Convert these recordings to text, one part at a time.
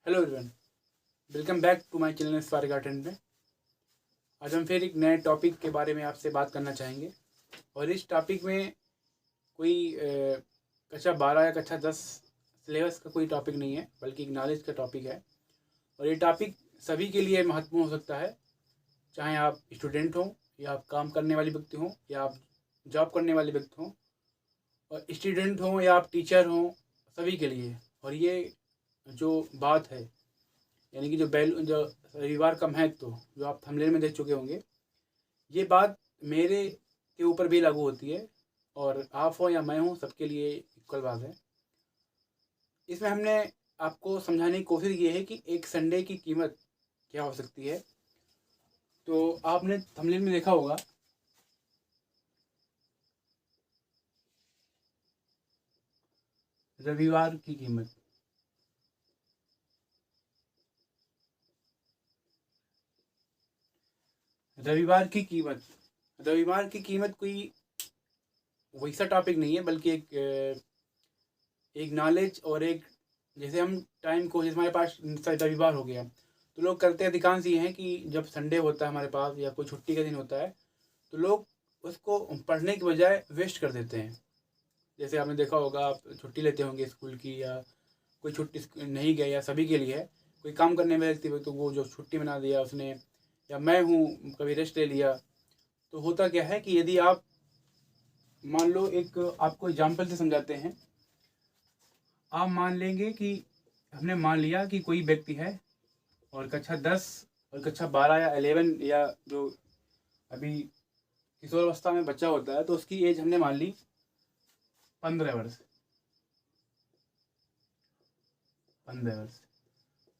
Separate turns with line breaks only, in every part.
Hello everyone, welcome back to my channel Spark Garden में। आज हम फिर एक नए टॉपिक के बारे में आपसे बात करना चाहेंगे और इस टॉपिक में कोई कक्षा 12 या कक्षा 10 सिलेबस का कोई टॉपिक नहीं है, बल्कि एक नॉलेज का टॉपिक है। और ये टॉपिक सभी के लिए महत्वपूर्ण हो सकता है, चाहे आप स्टूडेंट हों या आप काम करने वाले व्यक्ति हों या आप जॉब करने वाले व्यक्ति हों, और स्टूडेंट हों या आप टीचर हों, सभी के लिए। और ये जो बात है, यानी कि जो रविवार का महत्व जो आप थंबनेल में देख चुके होंगे, ये बात मेरे के ऊपर भी लागू होती है और आप हो या मैं हूँ, सबके लिए इक्वल बात है। इसमें हमने आपको समझाने की कोशिश की है कि एक संडे की कीमत क्या हो सकती है। तो आपने थंबनेल में देखा होगा, रविवार की कीमत। रविवार की कीमत रविवार की कीमत कोई वैसा टॉपिक नहीं है, बल्कि एक नॉलेज और एक, जैसे हम टाइम को, जैसे हमारे पास रविवार हो गया तो लोग करते अधिकांश ये हैं कि जब संडे होता है हमारे पास या कोई छुट्टी का दिन होता है तो लोग उसको पढ़ने के बजाय वेस्ट कर देते हैं। जैसे आपने देखा होगा, आप छुट्टी लेते होंगे स्कूल की, या कोई छुट्टी नहीं गया, या सभी के लिए है, कोई काम करने में व्यक्ति तो वो जो छुट्टी बना दिया उसने, या मैं हूँ कभी रेस्ट ले लिया। तो होता क्या है कि यदि आप मान लो, एक आपको एग्जाम्पल से समझाते हैं। आप मान लेंगे कि हमने मान लिया कि कोई व्यक्ति है और कक्षा 10 और कक्षा 12 या 11, या जो अभी किशोरावस्था में बच्चा होता है, तो उसकी एज हमने मान ली 15 वर्ष। 15 वर्ष।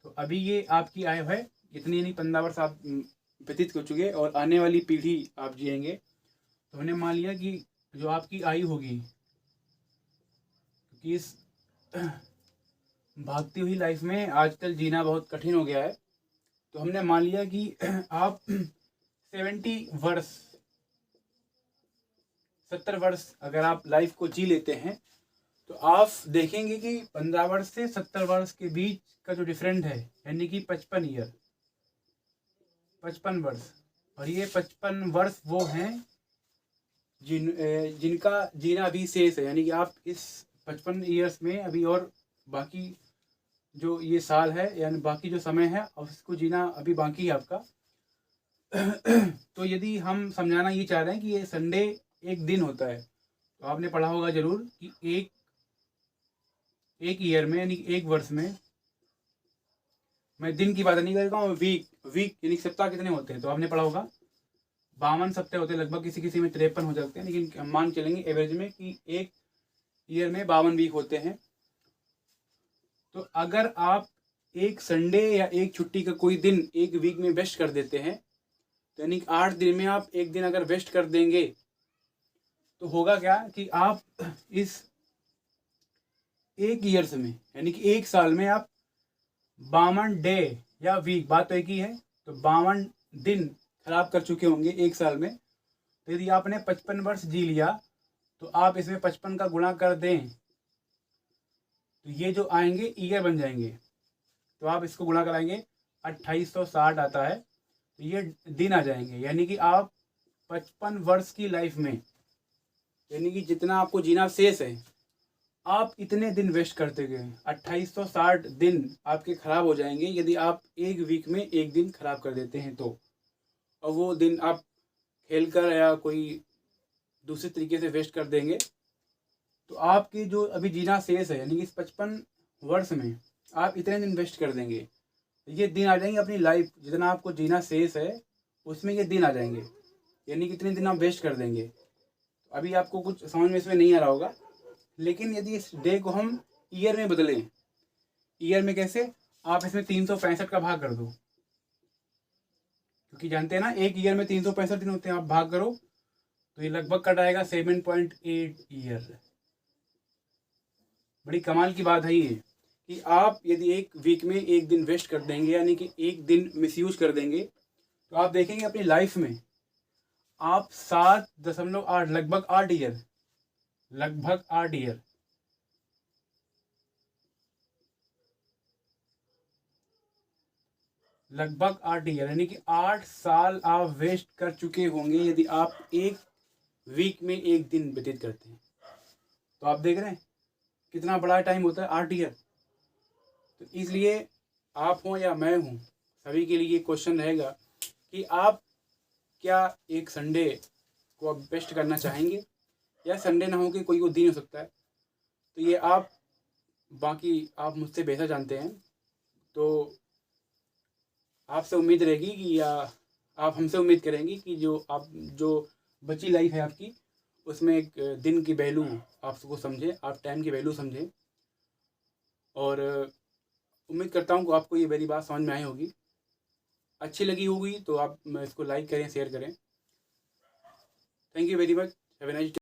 तो अभी ये आपकी आयु है इतनी, नहीं 15 वर्ष आप व्यतीत कर चुके और आने वाली पीढ़ी आप जिएंगे। तो हमने मान लिया कि जो आपकी आयु होगी, क्योंकि इस भागती हुई लाइफ में आजकल जीना बहुत कठिन हो गया है, तो हमने मान लिया कि आप 70 वर्ष 70 वर्ष अगर आप लाइफ को जी लेते हैं, तो आप देखेंगे कि 15 वर्ष से 70 वर्ष के बीच का जो डिफरेंट है, यानी कि 55 ईयर, 55 वर्ष। और ये 55 वर्ष वो हैं जिनका जीना अभी शेष है, यानी कि आप इस 55 ईयर्स में अभी और बाकी जो ये साल है, यानी बाकी जो समय है, और उसको जीना अभी बाकी है आपका। तो यदि हम समझाना ये चाह रहे हैं कि ये संडे एक दिन होता है, तो आपने पढ़ा होगा जरूर कि एक ईयर में, यानी एक वर्ष में, मैं दिन की बात नहीं कर रहा हूँ, वीक वीक यानी सप्ताह कितने होते हैं, तो आपने पढ़ा होगा 52 सप्ताह होते हैं लगभग, किसी किसी में 53 हो जाते हैं, लेकिन हम मान चलेंगे एवरेज में कि एक ईयर में 52 वीक होते हैं। तो अगर आप एक संडे या एक छुट्टी का कोई दिन एक वीक में वेस्ट कर देते हैं, तो यानी 8 दिन में आप एक दिन अगर वेस्ट कर देंगे, तो होगा क्या कि आप इस एक ईयर्स में, यानी कि एक साल में आप 52 डे या वीक, बात तो एक ही है, तो 52 दिन खराब कर चुके होंगे एक साल में। तो यदि आपने 55 वर्ष जी लिया, तो आप इसमें 55 का गुणा कर दें, तो ये जो आएंगे ईयर बन जाएंगे। तो आप इसको गुणा कराएंगे, 2860 आता है, तो ये दिन आ जाएंगे। यानी कि आप 55 वर्ष की लाइफ में, यानी कि जितना आपको जीना शेष है, आप इतने दिन वेस्ट करते गए, 2860 दिन आपके खराब हो जाएंगे यदि आप एक वीक में एक दिन खराब कर देते हैं तो। और वो दिन आप खेल कर या कोई दूसरे तरीके से वेस्ट कर देंगे, तो आपकी जो अभी जीना शेष है, यानी कि इस 55 वर्ष में आप इतने दिन वेस्ट कर देंगे, ये दिन आ जाएंगे अपनी लाइफ, जितना आपको जीना शेष है उसमें ये दिन आ जाएंगे, यानी कितने दिन आप वेस्ट कर देंगे। अभी आपको कुछ समझ में इसमें नहीं आ रहा होगा, लेकिन यदि इस डे को हम ईयर में बदलें, ईयर में कैसे, आप इसमें 365 का भाग कर दो, क्योंकि जानते हैं ना एक ईयर में 365 दिन होते हैं, आप भाग करो तो ये लगभग कट आएगा 7.8 ईयर। बड़ी कमाल की बात है ये कि आप यदि एक वीक में एक दिन वेस्ट कर देंगे, यानी कि एक दिन मिसयूज कर देंगे, तो आप देखेंगे अपनी लाइफ में आप 7.8, लगभग 8 ईयर, लगभग 8 ईयर लगभग 8 ईयर, यानी कि 8 साल आप वेस्ट कर चुके होंगे यदि आप एक वीक में एक दिन व्यतीत करते हैं। तो आप देख रहे हैं कितना बड़ा टाइम होता है 8 ईयर। तो इसलिए आप हों या मैं हूँ, सभी के लिए क्वेश्चन रहेगा कि आप क्या एक संडे को आप बेस्ट करना चाहेंगे, या संडे ना हो के कोई दिन हो सकता है। तो ये आप आप मुझसे बेहतर जानते हैं, तो आपसे उम्मीद रहेगी कि या आप हमसे उम्मीद करेंगी कि जो बची लाइफ है आपकी, उसमें एक दिन की वैल्यू आप सबको समझें, आप टाइम की वैल्यू समझें। और उम्मीद करता हूँ कि आपको ये मेरी बात समझ में आई होगी, अच्छी लगी होगी। तो आप इसको लाइक करें, शेयर करें। Thank you very much. Have a nice day.